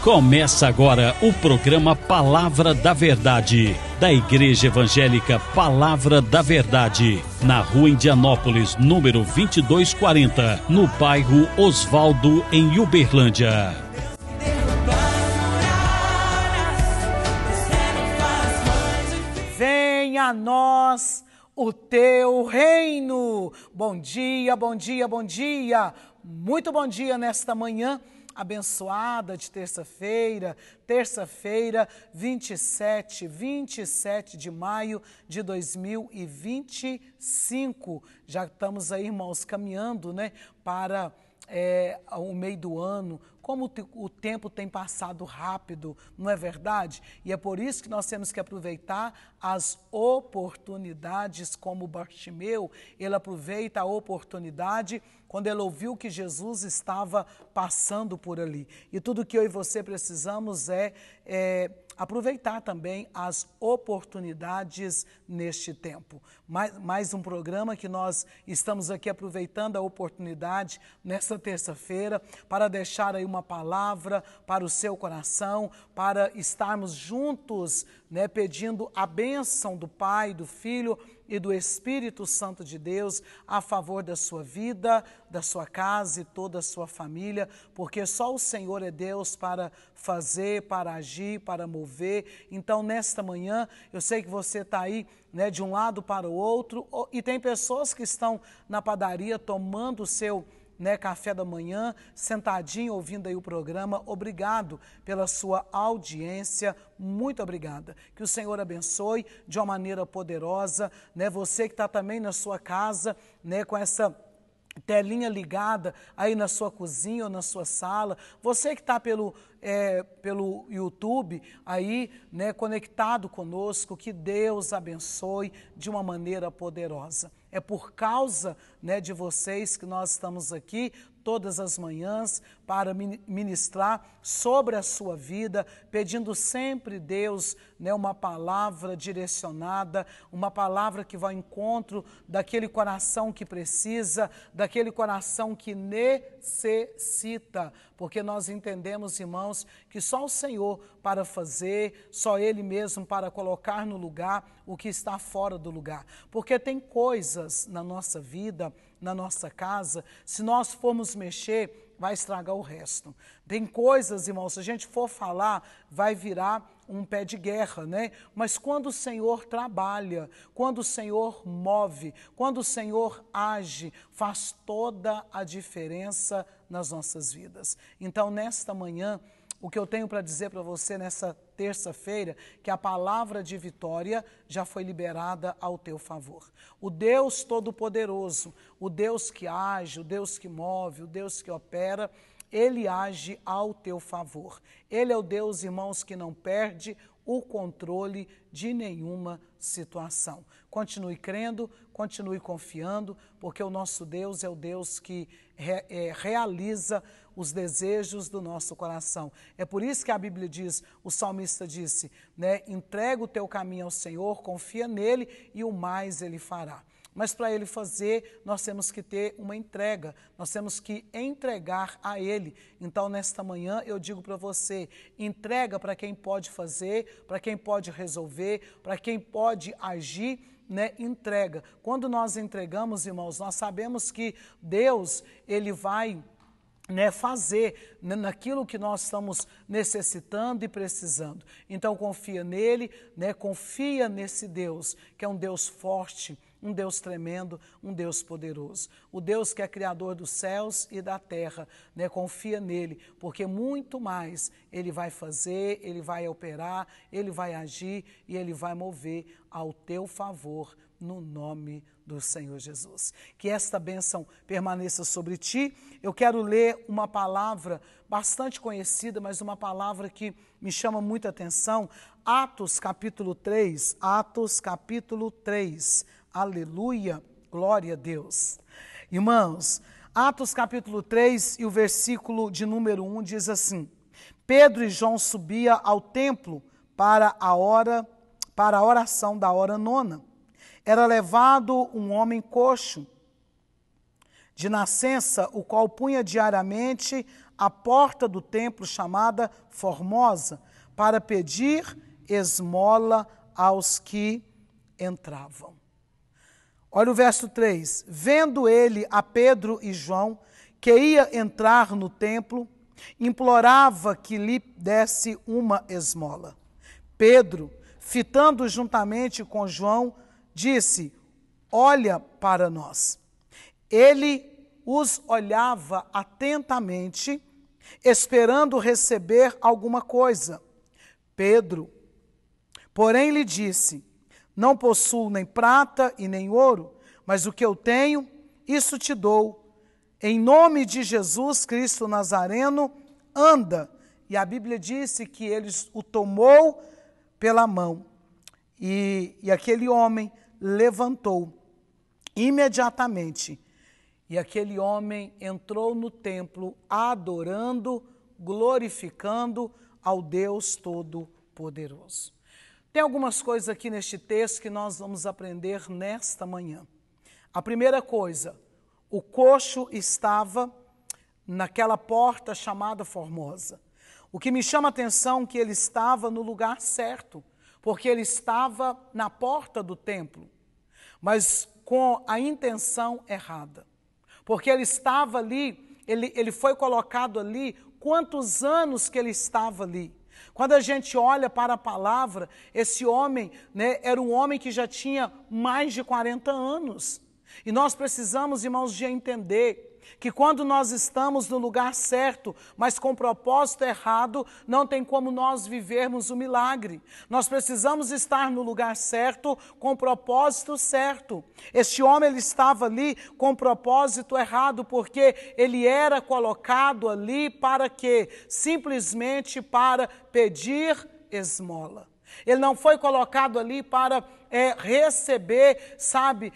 Começa agora o programa Palavra da Verdade, da Igreja Evangélica Palavra da Verdade, na Rua Indianópolis, número 2240, no bairro Osvaldo, em Uberlândia. Venha a nós o teu reino. Bom dia, bom dia, bom dia. Muito bom dia nesta manhã abençoada de terça-feira, 27 de maio de 2025. Já estamos aí, irmãos, caminhando, para o meio do ano. Como o tempo tem passado rápido, não é verdade? E é por isso que nós temos que aproveitar as oportunidades, como Bartimeu, ele aproveita a oportunidade quando ele ouviu que Jesus estava passando por ali. E tudo que eu e você precisamos é aproveitar também as oportunidades neste tempo. Mais um programa que nós estamos aqui aproveitando a oportunidade nesta terça-feira para deixar aí uma palavra para o seu coração, para estarmos juntos, pedindo a bênção do Pai, do Filho e do Espírito Santo de Deus a favor da sua vida, da sua casa e toda a sua família, porque só o Senhor é Deus para fazer, para agir, para mover. Então, nesta manhã, eu sei que você está aí, de um lado para o outro, e tem pessoas que estão na padaria tomando o seu café da manhã, sentadinho ouvindo aí o programa. Obrigado pela sua audiência, muito obrigada. Que o Senhor abençoe de uma maneira poderosa, Você que está também na sua casa, com essa telinha ligada aí na sua cozinha ou na sua sala, você que está pelo YouTube aí, conectado conosco, que Deus abençoe de uma maneira poderosa. É por causa, de vocês que nós estamos aqui todas as manhãs para ministrar sobre a sua vida, pedindo sempre, Deus, uma palavra direcionada, uma palavra que vai ao encontro daquele coração que precisa, daquele coração que necessita, porque nós entendemos, irmãos, que só o Senhor para fazer, só Ele mesmo para colocar no lugar o que está fora do lugar, porque tem coisas na nossa vida, na nossa casa, se nós formos mexer, vai estragar o resto. Tem coisas, irmãos, se a gente for falar, vai virar um pé de guerra, Mas quando o Senhor trabalha, quando o Senhor move, quando o Senhor age, faz toda a diferença nas nossas vidas. Então, nesta manhã, o que eu tenho para dizer para você nessa terça-feira, que a palavra de vitória já foi liberada ao teu favor. O Deus Todo-Poderoso, o Deus que age, o Deus que move, o Deus que opera, Ele age ao teu favor. Ele é o Deus, irmãos, que não perde o controle de nenhuma situação. Continue crendo, continue confiando, porque o nosso Deus é o Deus que realiza os desejos do nosso coração. É por isso que a Bíblia diz, o salmista disse, entrega o teu caminho ao Senhor, confia nele e o mais ele fará. Mas para Ele fazer, nós temos que ter uma entrega, nós temos que entregar a Ele. Então, nesta manhã, eu digo para você, entrega para quem pode fazer, para quem pode resolver, para quem pode agir, entrega. Quando nós entregamos, irmãos, nós sabemos que Deus, Ele vai fazer naquilo que nós estamos necessitando e precisando. Então, confia nele, confia nesse Deus, que é um Deus forte, um Deus tremendo, um Deus poderoso. O Deus que é criador dos céus e da terra, confia nele, porque muito mais ele vai fazer, ele vai operar, ele vai agir e ele vai mover ao teu favor, no nome do Senhor Jesus. Que esta bênção permaneça sobre ti. Eu quero ler uma palavra bastante conhecida, mas uma palavra que me chama muita atenção. Atos capítulo 3, aleluia, glória a Deus. Irmãos, Atos capítulo 3 e o versículo de número 1 diz assim: Pedro e João subia ao templo para a oração da hora nona. Era levado um homem coxo de nascença, o qual punha diariamente à porta do templo chamada Formosa, para pedir esmola aos que entravam. Olha o verso 3. Vendo ele a Pedro e João, que ia entrar no templo, implorava que lhe desse uma esmola. Pedro, fitando juntamente com João, disse: olha para nós. Ele os olhava atentamente, esperando receber alguma coisa. Pedro, porém, lhe disse: não possuo nem prata e nem ouro, mas o que eu tenho, isso te dou. Em nome de Jesus Cristo Nazareno, anda. E a Bíblia disse que ele o tomou pela mão. E aquele homem levantou imediatamente. E aquele homem entrou no templo adorando, glorificando ao Deus Todo-Poderoso. Tem algumas coisas aqui neste texto que nós vamos aprender nesta manhã. A primeira coisa, o coxo estava naquela porta chamada Formosa. O que me chama a atenção é que ele estava no lugar certo, porque ele estava na porta do templo, mas com a intenção errada. Porque ele estava ali, ele foi colocado ali, quantos anos que ele estava ali? Quando a gente olha para a palavra, esse homem, né, era um homem que já tinha mais de 40 anos. E nós precisamos, irmãos, de entender que quando nós estamos no lugar certo, mas com propósito errado, não tem como nós vivermos o milagre. Nós precisamos estar no lugar certo, com propósito certo. Este homem, ele estava ali com propósito errado, porque ele era colocado ali para quê? Simplesmente para pedir esmola. Ele não foi colocado ali para receber, sabe,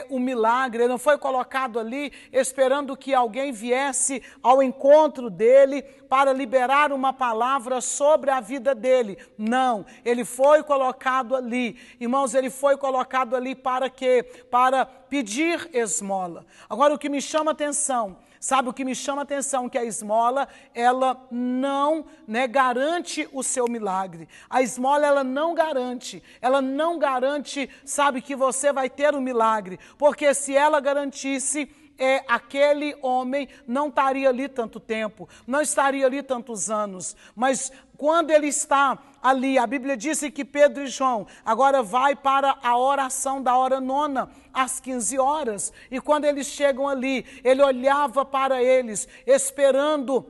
o milagre. Ele não foi colocado ali esperando que alguém viesse ao encontro dele para liberar uma palavra sobre a vida dele. Não, ele foi colocado ali. Irmãos, ele foi colocado ali para quê? Para pedir esmola. Agora, o que me chama a atenção, sabe o que me chama a atenção? Que a esmola, ela não, né, garante o seu milagre. A esmola, ela não garante, sabe, que você vai ter um milagre. Porque se ela garantisse, aquele homem não estaria ali tanto tempo, não estaria ali tantos anos. Mas quando ele está ali, a Bíblia disse que Pedro e João agora vai para a oração da hora nona, às 15 horas. E quando eles chegam ali, ele olhava para eles, esperando,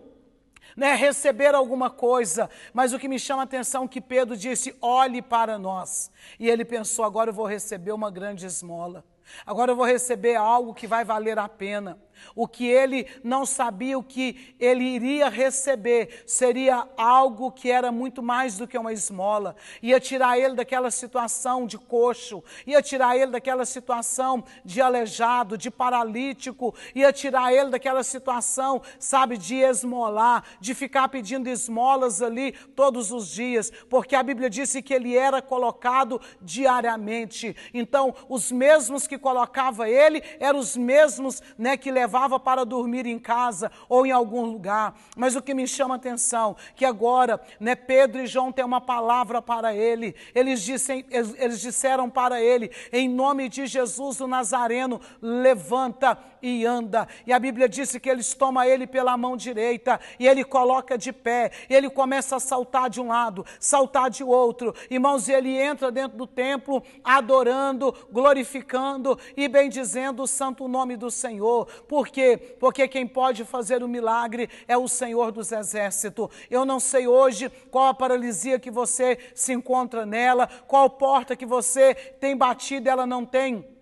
né, receber alguma coisa. Mas o que me chama a atenção é que Pedro disse: olhe para nós. E ele pensou: agora eu vou receber uma grande esmola. Agora eu vou receber algo que vai valer a pena. O que ele não sabia, o que ele iria receber, seria algo que era muito mais do que uma esmola. Ia tirar ele daquela situação de coxo, ia tirar ele daquela situação de aleijado, de paralítico, ia tirar ele daquela situação, sabe, de esmolar, de ficar pedindo esmolas ali todos os dias, porque a Bíblia disse que ele era colocado diariamente. Então, os mesmos que colocava ele, eram os mesmos, né, que levava para dormir em casa ou em algum lugar. Mas o que me chama a atenção, que agora, né, Pedro e João têm uma palavra para ele. Eles disseram para ele: em nome de Jesus o Nazareno, levanta e anda. E a Bíblia disse que eles tomam ele pela mão direita e ele coloca de pé, e ele começa a saltar de um lado, saltar de outro. Irmãos, ele entra dentro do templo adorando, glorificando e bendizendo o santo nome do Senhor. Por quê? Porque quem pode fazer o milagre é o Senhor dos Exércitos. Eu não sei hoje qual a paralisia que você se encontra nela, qual porta que você tem batido e ela não tem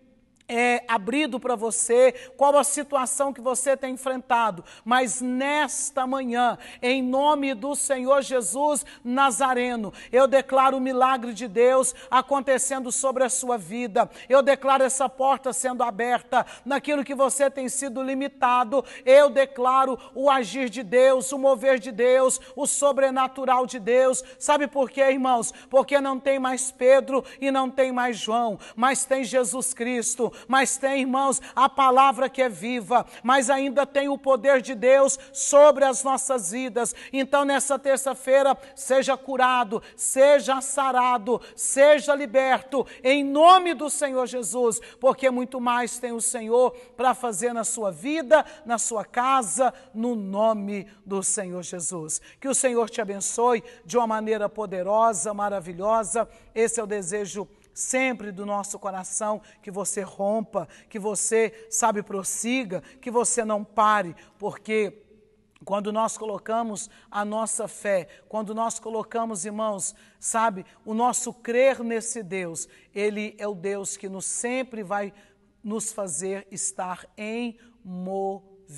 abrido para você, qual a situação que você tem enfrentado, mas nesta manhã, em nome do Senhor Jesus Nazareno, eu declaro o milagre de Deus acontecendo sobre a sua vida. Eu declaro essa porta sendo aberta naquilo que você tem sido limitado. Eu declaro o agir de Deus, o mover de Deus, o sobrenatural de Deus. Sabe por quê, irmãos? Porque não tem mais Pedro e não tem mais João, mas tem Jesus Cristo. mas tem, irmãos, a palavra que é viva, mas ainda tem o poder de Deus sobre as nossas vidas. Então, nessa terça-feira, seja curado, seja sarado, seja liberto, em nome do Senhor Jesus, porque muito mais tem o Senhor para fazer na sua vida, na sua casa, no nome do Senhor Jesus. Que o Senhor te abençoe de uma maneira poderosa, maravilhosa. Esse é o desejo sempre do nosso coração, que você rompa, que você, sabe, prossiga, que você não pare, porque quando nós colocamos a nossa fé, quando nós colocamos, irmãos, sabe, o nosso crer nesse Deus, Ele é o Deus que sempre vai nos fazer estar em movimentos.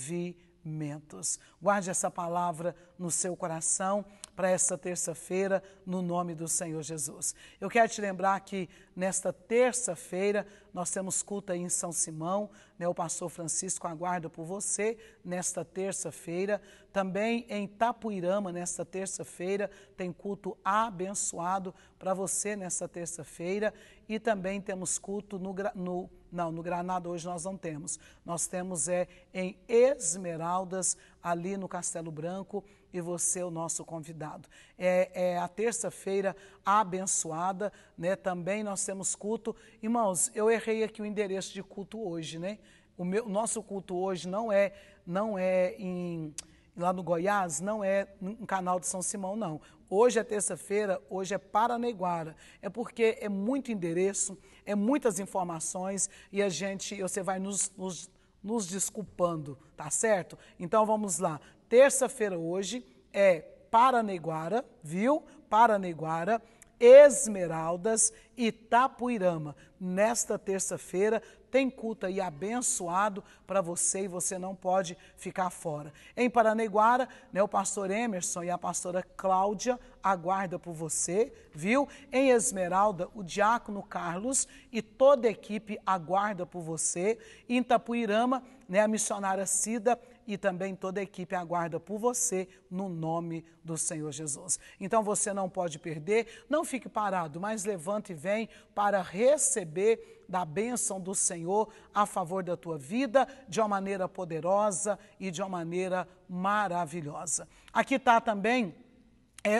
Guarde essa palavra no seu coração para essa terça-feira, no nome do Senhor Jesus. Eu quero te lembrar que nesta terça-feira nós temos culto aí em São Simão, né? O pastor Francisco aguarda por você nesta terça-feira. Também em Itapuirama, nesta terça-feira, tem culto abençoado para você nesta terça-feira. E também temos culto no Granado hoje nós não temos. Nós temos em Esmeraldas, ali no Castelo Branco, e você é o nosso convidado. É a terça-feira abençoada, né? Também nós temos culto. Irmãos, eu errei aqui o endereço de culto hoje, né? O nosso culto hoje não é lá no Goiás, não é no canal de São Simão, não. Hoje é terça-feira, hoje é Paranaiguara. É porque é muito endereço, é muitas informações e você vai nos desculpando, tá certo? Então vamos lá. Terça-feira hoje é Paranaiguara, viu? Paranaiguara, Esmeraldas e Itapuirama. Nesta terça-feira tem culto aí abençoado para você e você não pode ficar fora. Em Paranaiguara, né, o pastor Emerson e a pastora Cláudia aguardam por você, viu? Em Esmeralda, o diácono Carlos e toda a equipe aguarda por você. Em Itapuirama, né, a missionária Cida e também toda a equipe aguarda por você no nome do Senhor Jesus. Então você não pode perder, não fique parado, mas levante e vem para receber da bênção do Senhor a favor da tua vida de uma maneira poderosa e de uma maneira maravilhosa. Aqui está também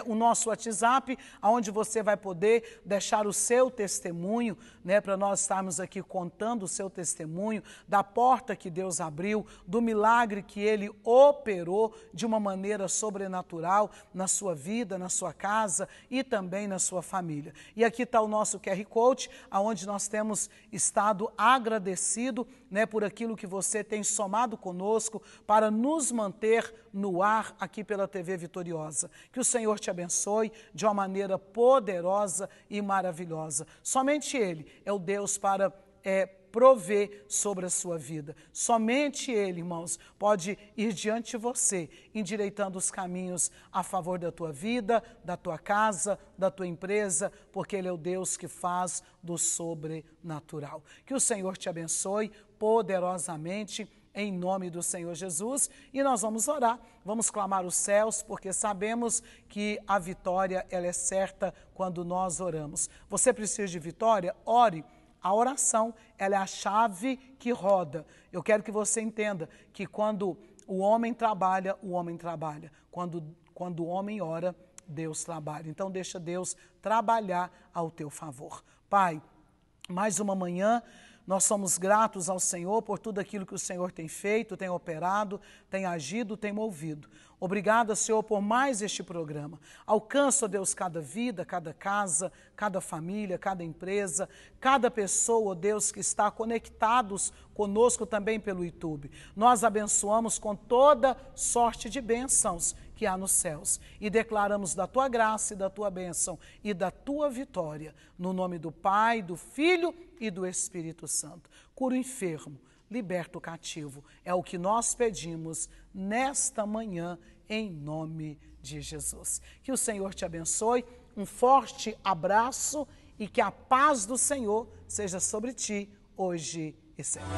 o nosso WhatsApp, onde você vai poder deixar o seu testemunho, né, para nós estarmos aqui contando o seu testemunho da porta que Deus abriu, do milagre que Ele operou de uma maneira sobrenatural na sua vida, na sua casa e também na sua família. E aqui está o nosso QR Code, onde nós temos estado agradecido, né, por aquilo que você tem somado conosco para nos manter no ar aqui pela TV Vitoriosa. Que o Senhor te abençoe de uma maneira poderosa e maravilhosa. Somente Ele é o Deus para prover sobre a sua vida. Somente Ele, irmãos, pode ir diante de você, endireitando os caminhos a favor da tua vida, da tua casa, da tua empresa, porque Ele é o Deus que faz do sobrenatural. Que o Senhor te abençoe poderosamente, em nome do Senhor Jesus, e nós vamos orar, vamos clamar os céus, porque sabemos que a vitória, ela é certa quando nós oramos. Você precisa de vitória? Ore. A oração, ela é a chave que roda. Eu quero que você entenda que quando o homem trabalha, o homem trabalha. Quando o homem ora, Deus trabalha. Então deixa Deus trabalhar ao teu favor. Pai, mais uma manhã, nós somos gratos ao Senhor por tudo aquilo que o Senhor tem feito, tem operado, tem agido, tem movido. Obrigada, Senhor, por mais este programa. Alcança, ó Deus, cada vida, cada casa, cada família, cada empresa, cada pessoa, ó Deus, que está conectados conosco também pelo YouTube. Nós abençoamos com toda sorte de bênçãos que há nos céus e declaramos da tua graça e da tua bênção e da tua vitória, no nome do Pai, do Filho e do Espírito Santo. Cura o enfermo, liberta o cativo. É o que nós pedimos nesta manhã, em nome de Jesus. Que o Senhor te abençoe, um forte abraço e que a paz do Senhor seja sobre ti, hoje e sempre.